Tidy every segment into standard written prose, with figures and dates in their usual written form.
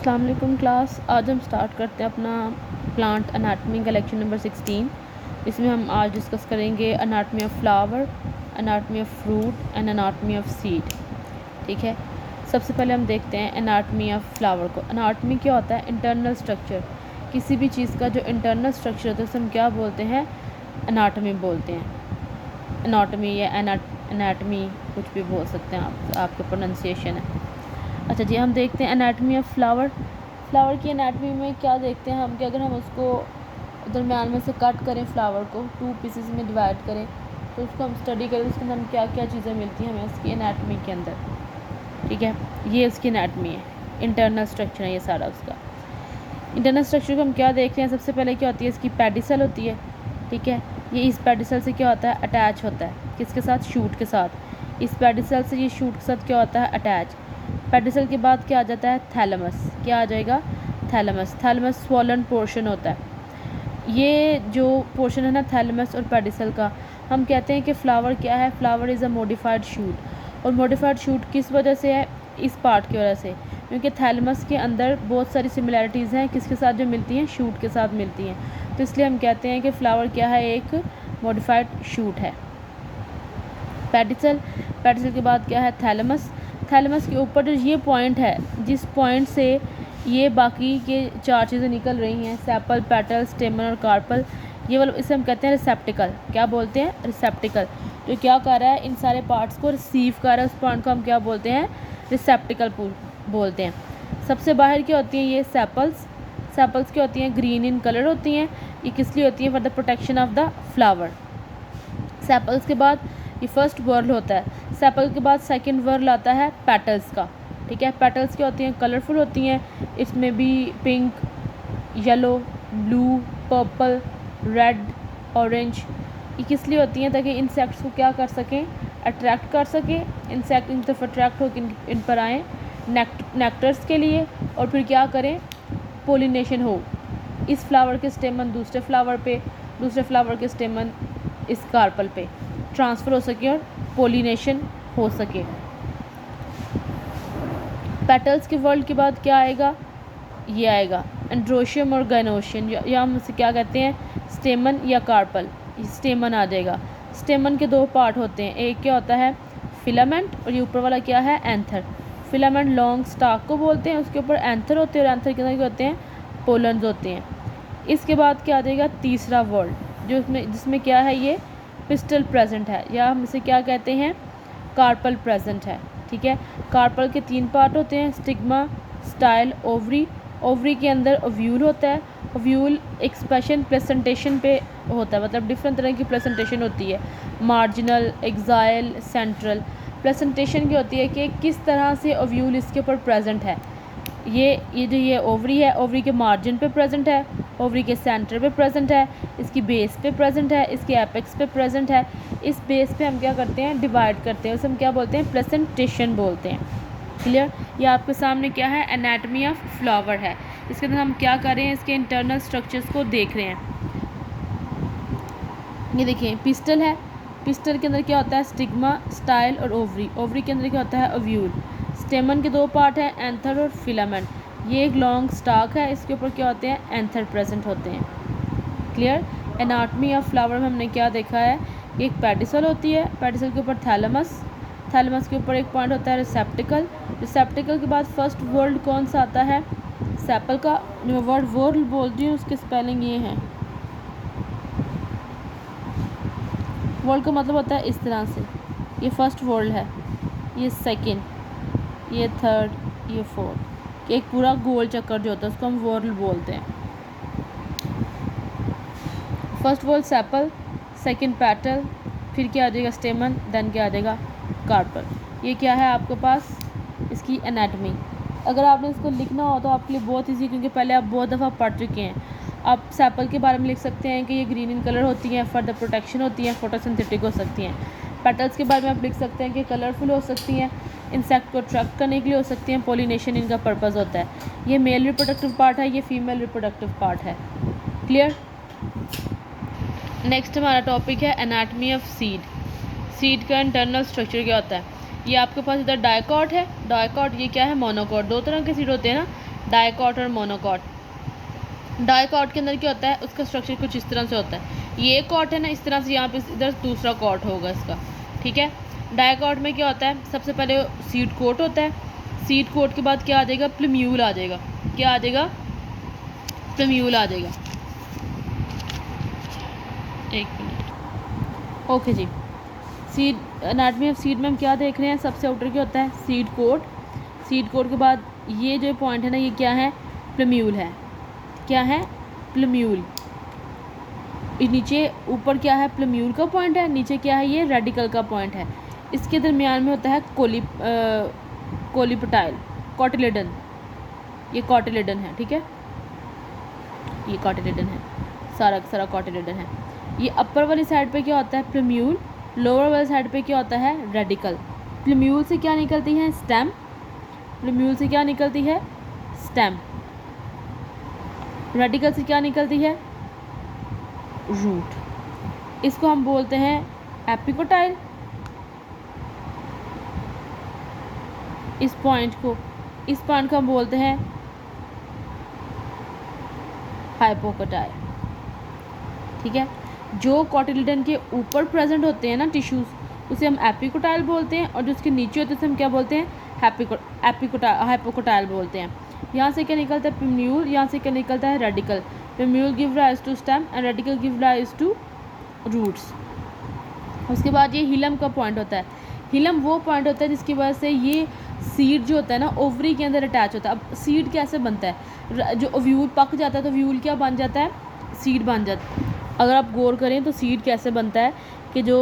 अस्सलाम वालेकुम क्लास। आज हम स्टार्ट करते हैं अपना प्लांट अनाटमी का लेक्चर नंबर 16। इसमें हम आज डिस्कस करेंगे anatomy of flower, anatomy of fruit and anatomy of seed. ठीक है, सबसे पहले हम देखते हैं अनाटमी ऑफ फ्लावर को। अनाटमी क्या होता है? Internal structure. किसी भी चीज़ का जो इंटरनल स्ट्रक्चर होता है उसे हम क्या बोलते हैं? अनाटमी बोलते हैं। अनाटमी या एनाटमी कुछ भी बोल सकते हैं आप, आपके प्रोनाउंसिएशन है। अच्छा जी, हम देखते हैं एनाटमी ऑफ फ्लावर। फ्लावर की एनाटमी में क्या देखते हैं हम कि अगर हम उसको दरम्यान में से कट करें, फ्लावर को 2 पीसेस में डिवाइड करें, तो उसको हम स्टडी करें, उसके अंदर हम क्या क्या चीज़ें मिलती हैं हमें उसकी एनाटमी के अंदर। ठीक है, ये उसकी एनाटमी है, इंटरनल स्ट्रक्चर है ये सारा उसका। इंटरनल स्ट्रक्चर को हम क्या देख रहे हैं? सबसे पहले क्या होती है? इसकी पेडिसल होती है। ठीक है, ये इस पेडिसल से क्या होता है? अटैच होता है। किसके साथ? शूट के साथ। इस पेडिसल से ये शूट के साथ क्या होता है? अटैच। पेडिसल के बाद क्या आ जाता है? थैलेमस। क्या आ जाएगा? थैलेमस। थैलेमस स्वॉलन पोर्शन होता है। ये जो पोर्शन है ना थैलेमस और पेडिसल का, हम कहते हैं कि फ्लावर क्या है? Flower is a modified shoot. और मॉडिफाइड शूट किस वजह से है? इस पार्ट की वजह से, क्योंकि थैलेमस के अंदर बहुत सारी सिमिलैरिटीज़ हैं। किसके साथ जो मिलती हैं? शूट के साथ मिलती हैं। तो इसलिए हम कहते हैं कि फ्लावर क्या है? एक मॉडिफाइड शूट है। पेडिसल, पेडिसल के बाद क्या है? थैलेमस। थैलेमस के ऊपर जो ये पॉइंट है, जिस पॉइंट से ये बाकी के 4 चीज़ें निकल रही हैं, सेपल, पेटल, स्टेमन और कार्पल, ये वाला इसे हम कहते हैं रिसेप्टिकल। क्या बोलते हैं? रिसेप्टिकल। जो क्या कर रहा है? इन सारे पार्ट्स को रिसीव कर रहा है, उस पॉइंट को हम क्या बोलते हैं? रिसेप्टिकल बोलते हैं। सबसे बाहर क्या होती हैं? ये सेपल्स। सेपल्स क्या होती हैं? ग्रीन इन कलर होती हैं। ये किस लिए होती हैं? For the protection of the flower. Sepals के बाद ये फर्स्ट वर्ल होता है। सेपल के बाद सेकंड वर्ल आता है पेटल्स का। ठीक है, पेटल्स क्या होती हैं? कलरफुल होती हैं। इसमें भी pink, yellow, blue, purple, red, orange. ये किस लिए होती हैं? ताकि इंसेक्ट्स को क्या कर सकें? अट्रैक्ट कर सकें। इंसेक्ट इन तरफ अट्रैक्ट होकर इन पर आएँ नेक्टर्स के लिए, और फिर क्या करें? पोलिनेशन हो। इस फ्लावर के स्टेमन दूसरे फ्लावर पे, दूसरे फ्लावर के स्टेमन इस कार्पल पे ट्रांसफ़र हो सके और पोलिनेशन हो सके। पेटल्स के वर्ल्ड के बाद क्या आएगा? ये आएगा एंड्रोशियम और गाइनोशियम, या हम इसे क्या कहते हैं? स्टेमन या कार्पल। स्टेमन आ जाएगा। स्टेमन के 2 पार्ट होते हैं। एक क्या होता है? फिलामेंट, और ये ऊपर वाला क्या है? एंथर। फिलामेंट लॉन्ग स्टाक को बोलते हैं, उसके ऊपर एंथर होते हैं, और एंथर के अंदर क्या होते हैं? पोलन्स होते हैं। इसके बाद क्या आ जाएगा? तीसरा वर्ल्ड, जिसमें क्या है? ये पिस्टल प्रेजेंट है, या हम इसे क्या कहते हैं? कार्पल प्रेजेंट है। ठीक है, कार्पल के 3 पार्ट होते हैं, स्टिग्मा, स्टाइल, ओवरी। ओवरी के अंदर ओव्यूल होता है। ओव्यूल एक्सप्रेशन प्रेजेंटेशन पे होता है, मतलब डिफरेंट तरह की प्रेजेंटेशन होती है, मार्जिनल, एक्साइल, सेंट्रल। प्रेजेंटेशन की होती है कि किस तरह से ओव्यूल इसके ऊपर प्रेजेंट है। ये जो ये ओवरी है, ओवरी के मार्जिन पे प्रेजेंट है, ओवरी के सेंटर पे प्रेजेंट है, इसकी बेस पे प्रेजेंट है, इसके एपेक्स पे प्रेजेंट है। इस बेस पे हम क्या करते हैं? डिवाइड करते हैं, उसे हम क्या बोलते हैं? प्रेजेंटेशन बोलते हैं। क्लियर? ये आपके सामने क्या है? एनाटमी ऑफ फ्लावर है। इसके अंदर हम क्या कर रहे हैं? इसके इंटरनल स्ट्रक्चर्स को देख रहे हैं। ये देखिए, पिस्टल है। पिस्टल के अंदर क्या होता है? स्टिग्मा, स्टाइल और ओवरी। ओवरी के अंदर क्या होता है? ओव्यूल। स्टेमन के 2 पार्ट हैं, एंथर और फिलामेंट। ये एक लॉन्ग स्टाक है, इसके ऊपर क्या होते हैं? एंथर प्रेजेंट होते हैं। क्लियर? एनाटमी ऑफ फ्लावर में हमने क्या देखा है? एक पेडिसल होती है, पेडिसल के ऊपर थैलेमस, थैलेमस के ऊपर एक पॉइंट होता है रिसेप्टिकल। रिसेप्टिकल के बाद फर्स्ट वर्ल्ड कौन सा आता है? सेपल का। जो वर्ड वर्ल्ड बोलती हूँ उसकी स्पेलिंग ये है। वर्ल्ड का मतलब होता है इस तरह से, ये फर्स्ट वर्ल्ड है, ये सेकंड, ये थर्ड, ये फोर्थ, एक पूरा गोल चक्कर जो होता है उसको हम वर्ल्ड बोलते हैं। First world sepal, second petal, फिर क्या आ जाएगा? स्टेमन, देन क्या आ जाएगा? कार्पल। ये क्या है आपके पास? इसकी एनाटमी। अगर आपने इसको लिखना हो तो आपके लिए बहुत ईजी, क्योंकि पहले आप बहुत दफ़ा पढ़ चुके हैं। आप सेपल के बारे में लिख सकते हैं कि ये ग्रीन इन कलर होती हैं, फॉर द प्रोटेक्शन होती हैं, फोटोसिंथेटिक हो सकती हैं। पेटल्स के बारे में आप लिख सकते हैं कि कलरफुल हो सकती हैं, इंसेक्ट को अट्रैक्ट करने के लिए हो सकती हैं, पोलिनेशन इनका पर्पज़ होता है। ये मेल रिप्रोडक्टिव पार्ट है, ये फीमेल रिप्रोडक्टिव पार्ट है। क्लियर? नेक्स्ट हमारा टॉपिक है एनाटमी ऑफ सीड। सीड का इंटरनल स्ट्रक्चर क्या होता है? ये आपके पास इधर डायकॉट है, डायकॉट, ये क्या है? मोनोकॉट। 2 तरह के सीड होते हैं ना, डाइकॉट और मोनोकॉट। डाइकॉट के अंदर क्या होता है, उसका स्ट्रक्चर कुछ इस तरह से होता है, ये कॉट है ना, इस तरह से यहाँ पे इधर दूसरा कॉट होगा इसका, ठीक है। डाइकॉट में क्या होता है, सबसे पहले सीड कोट होता है, सीड कोट के बाद क्या आ जाएगा, प्लम्यूल आ जाएगा, क्या आ जाएगा, प्लम्यूल आ जाएगा। एक मिनट, ओके जी। सीड, एनाटॉमी ऑफ सीड में हम क्या देख रहे हैं, सबसे आउटर क्या होता है, सीड कोट। सीड कोट के बाद ये जो पॉइंट है ना, ये क्या है, प्लम्यूल है, क्या है, प्लम्यूल। नीचे ऊपर क्या है, प्लम्यूल का पॉइंट है, नीचे क्या है, ये रेडिकल का पॉइंट है। इसके दरमियान में होता है कोलिपटाइल, कॉटिलेडन, ये कॉटिलेडन है, ठीक है, ये कॉटिलेडन है, सारा कॉटिलेडन है। ये अपर वाली साइड पे क्या होता है, प्लम्यूल, लोअर वाली साइड पे क्या होता है, रेडिकल। प्लम्यूल से क्या निकलती है, स्टेम, प्लम्यूल से क्या निकलती है, स्टेम। रेडिकल से क्या निकलती है, रूट। इसको हम बोलते हैं एपिकोटाइल, इस पॉइंट को हम बोलते हैं हाइपोकोटाइल, ठीक है। जो कॉटिलेडन के ऊपर प्रेजेंट होते हैं ना टिश्यूज, उसे हम एपिकोटाइल बोलते हैं, और जो उसके नीचे होते हैं उसे हम क्या बोलते हैं, हाइपोकोटाइल बोलते हैं। यहाँ से क्या निकलता है, प्लम्यूल, यहाँ से क्या निकलता है, radicle. Plumule give rise to stem and radicle give rise to roots. उसके बाद ये हिलम का पॉइंट होता है। हिलम वो पॉइंट होता है जिसकी वजह से ये सीड जो होता है ना, ओवरी के अंदर अटैच होता है। अब सीड कैसे बनता है, जो ओव्यूल पक जाता है तो व्यूल क्या बन जाता है, सीड बन जाता है। अगर आप गौर करें तो सीड कैसे बनता है कि जो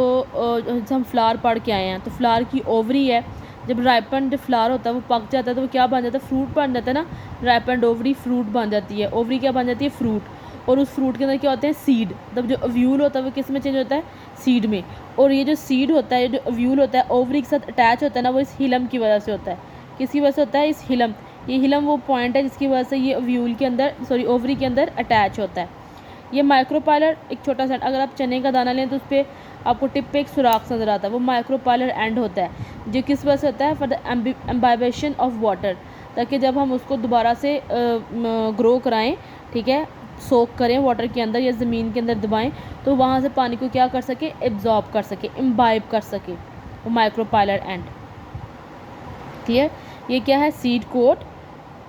हम फ्लावर पढ़ के आए हैं, तो फ्लावर की ओवरी है, जब राइपेंड फ्लावर होता है वो पक जाता है तो वो क्या बन जाता है, फ्रूट बन जाता है ना, राइपेंड ओवरी फ्रूट बन जाती है, ओवरी क्या बन जाती है, फ्रूट। और उस फ्रूट के अंदर क्या होते हैं, सीड। तब जो ओव्यूल होता है वो किस में चेंज होता है, सीड में। और ये जो सीड होता है, जो ओव्यूल होता है ओवरी के साथ अटैच होता है ना, वो इस हिलम की वजह से होता है। किसकी वजह से होता है, इस हिलम। ये हिलम वो पॉइंट है जिसकी वजह से ये ओव्यूल के अंदर, सॉरी ओवरी के अंदर अटैच होता है। ये माइक्रोपाइलर एक छोटा सा, अगर आप चने का दाना लें तो उस पर आपको टिप पे एक सुराख नज़र आता है, वो माइक्रोपाइलर एंड होता है, जो किस वजह से होता है, फॉर द एम्बाइबेशन ऑफ वाटर, ताकि जब हम उसको दोबारा से ग्रो कराएं, ठीक है, सोक करें वाटर के अंदर या ज़मीन के अंदर दबाएं, तो वहाँ से पानी को क्या कर सके, एब्जॉर्ब कर सके, इम्बाइब कर सके, वो माइक्रोपाइलर एंड। क्लियर। ये क्या है, सीड कोट,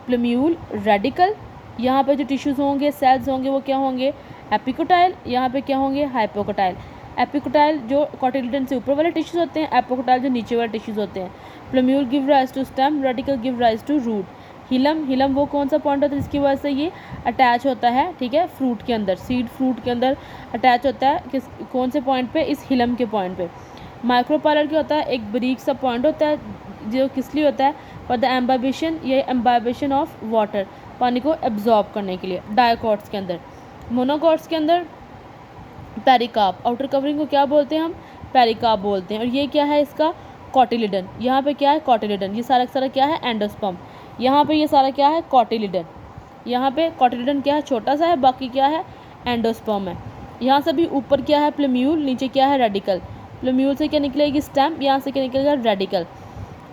प्लम्यूल, रेडिकल। यहाँ पे जो टिश्यूज़ होंगे, सेल्स होंगे, वो क्या होंगे, एपिकोटाइल। यहाँ पे क्या होंगे, हाइपोकोटाइल। एपिकोटाइल जो कॉटिलेडन से ऊपर वाले टिश्यूज़ होते हैं, एपोकोटाइल जो नीचे वाले टिश्यूज़ होते हैं। Plumule give rise to stem, radicle give rise to root. Hilum वो कौन सा पॉइंट होता है जिसकी वजह से ये अटैच होता है, ठीक है, फ्रूट के अंदर, सीड फ्रूट के अंदर अटैच होता है, किस कौन से पॉइंट पे, इस हिलम के पॉइंट पे। माइक्रोपाइलर क्या होता है, एक बारीक सा पॉइंट होता है जो किस लिए होता है, फॉर द एम्बाइबेशन, ये एम्बाइबेशन ऑफ वाटर, पानी को एब्जॉर्ब करने के लिए। डाइकॉट्स के अंदर, मोनोकॉट्स के अंदर पेरिकार्प, आउटर कवरिंग को क्या बोलते हैं हम, पेरिकार्प बोलते हैं। और ये क्या है, इसका कॉटिलेडन। यहाँ पे क्या है, कॉटिलेडन। ये सारा क्या है, एंडोस्पर्म। यहाँ पे ये सारा क्या है, कॉटिलेडन। यहाँ पे कॉटिलेडन क्या है, छोटा सा है, बाकी क्या है, एंडोस्पर्म है। यहाँ से भी ऊपर क्या है, प्लम्यूल, नीचे क्या है, रेडिकल। प्लम्यूल से क्या निकलेगी, स्टेम, यहाँ से क्या निकलेगा, रेडिकल।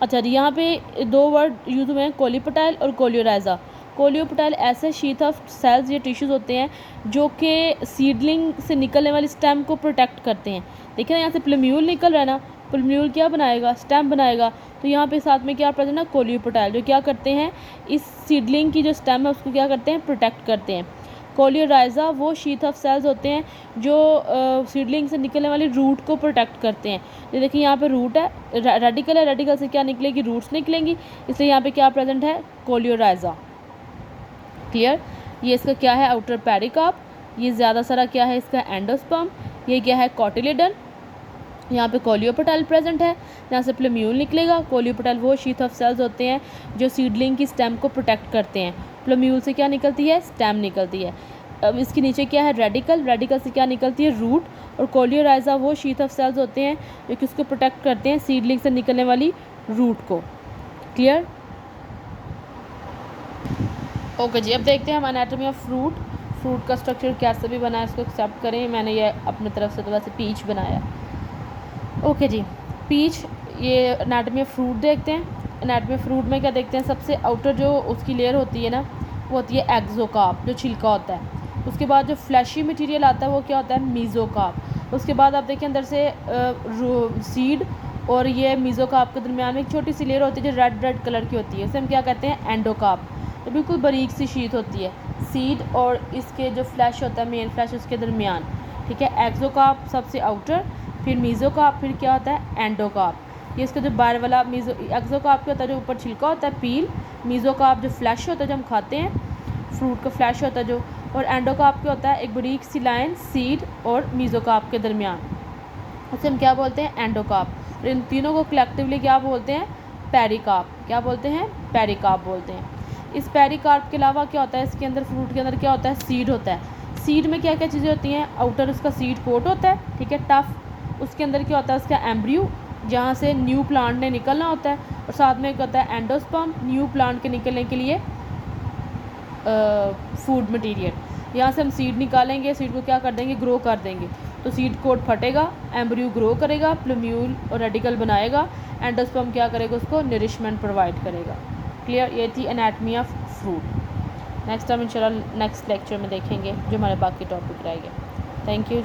अच्छा जी, यहाँ पे दो वर्ड यूज़ हुए हैं, कोलिपटाइल और कोलियोराइजा। कोलियोपटाइल ऐसे शीथ ऑफ सेल्स या टिश्यूज़ होते हैं जो कि सीडलिंग से निकलने वाली स्टेम को प्रोटेक्ट करते हैं। देखिए ना, यहाँ से प्लम्यूल निकल रहा है ना, प्लम्यूल क्या बनाएगा, स्टेम बनाएगा। तो यहाँ पे साथ में क्या प्रेजेंट है, कोलियोपटाइल, जो क्या करते हैं, इस सीडलिंग की जो स्टेम है उसको क्या करते हैं, प्रोटेक्ट करते हैं। कोलियोराइजा वो शीथ ऑफ सेल्स होते हैं जो सीडलिंग से निकलने वाली रूट को प्रोटेक्ट करते हैं। ये देखिए यहाँ पे रूट है, रेडिकल है, रेडिकल से क्या निकलेगी, रूट्स निकलेंगी, इसलिए यहाँ पे क्या प्रेजेंट है, कोलियोराइजा। क्लियर। ये इसका क्या है, आउटर पेरिकार्प। ये ज़्यादा सारा क्या है, इसका एंडोस्पर्म। ये क्या है, कॉटिलेडन। यहाँ पे कोलियोपटाइल प्रेजेंट है, यहाँ से प्लम्यूल निकलेगा। कोलियोपटाइल वो शीथ ऑफ सेल्स होते हैं जो सीडलिंग की स्टेम को प्रोटेक्ट करते हैं। प्लम्यूल से क्या निकलती है, स्टेम निकलती है। अब इसके नीचे क्या है, रेडिकल। रेडिकल से क्या निकलती है, रूट। और कोलियोराइजा वो शीथ ऑफ सेल्स होते हैं जो कि उसको प्रोटेक्ट करते हैं, सीडलिंग से निकलने वाली रूट को। क्लियर। ओके जी, अब देखते हैं हम एनाटॉमी ऑफ फ्रूट। फ्रूट का स्ट्रक्चर कैसे भी बना है इसको एक्सेप्ट करें। मैंने ये अपनी तरफ से तो वैसे पीच बनाया। ओके जी, पीच, ये एनाटॉमी ऑफ फ्रूट देखते हैं। एनाटॉमी ऑफ फ्रूट में क्या देखते हैं, सबसे आउटर जो उसकी लेयर होती है ना, वो होती है एक्सोकार्प, जो छिलका होता है। उसके बाद जो फ्लैशी मटेरियल आता है वो क्या होता है, मीज़ोकार्प। उसके बाद आप देखिए अंदर से सीड और ये मीज़ोकार्प के दरमियान में एक छोटी सी लेयर होती है जो रेड रेड कलर की होती है, उसे हम क्या कहते हैं, एंडोकार्प। तो बिल्कुल बारीक सी शीट होती है सीड और इसके जो फ्लैश होता है, मेन फ्लैश, उसके दरमियान, ठीक है। एक्सोकार्प सबसे आउटर, फिर मीज़ोकार्प, फिर क्या होता है, एंडोकार्प। ये इसका जो बाहर वाला एक्सोकार्प क्या होता है, जो ऊपर छिलका होता है पील, मीज़ोकार्प जो फ्लैश होता है जो हम खाते हैं, फ्रूट का फ्लैश होता है जो, और एंडोकार्प क्या होता है, एक बारीक सी लाइन सीड और मीज़ोकार्प के दरमियान, उसे हम क्या बोलते हैं, एंडोकार्प। और इन तीनों को कलेक्टिवली क्या बोलते हैं, पेरिकार्प। क्या बोलते हैं, पेरिकार्प बोलते हैं। इस पेरिकार्प के अलावा क्या होता है, इसके अंदर फ्रूट के अंदर क्या होता है, सीड होता है। सीड में क्या क्या चीज़ें होती हैं, आउटर उसका सीड कोट होता है, ठीक है, टफ। उसके अंदर क्या होता है, उसका एम्ब्रियो, जहाँ से न्यू प्लांट ने निकलना होता है, और साथ में क्या होता है, एंडोस्पर्म, न्यू प्लांट के निकलने के लिए फूड मटेरियल। यहाँ से हम सीड निकालेंगे, सीड को क्या कर देंगे, ग्रो कर देंगे, तो सीड कोट फटेगा, एम्ब्रियो ग्रो करेगा, प्लूम्यूल और रेडिकल बनाएगा, एंडोस्पर्म क्या करेगा, उसको नरिशमेंट प्रोवाइड करेगा। क्लियर, ये थी anatomy of fruit. Next time इंशाल्लाह नेक्स्ट लेक्चर में देखेंगे जो हमारे बाकी टॉपिक रहेंगे। Thank you.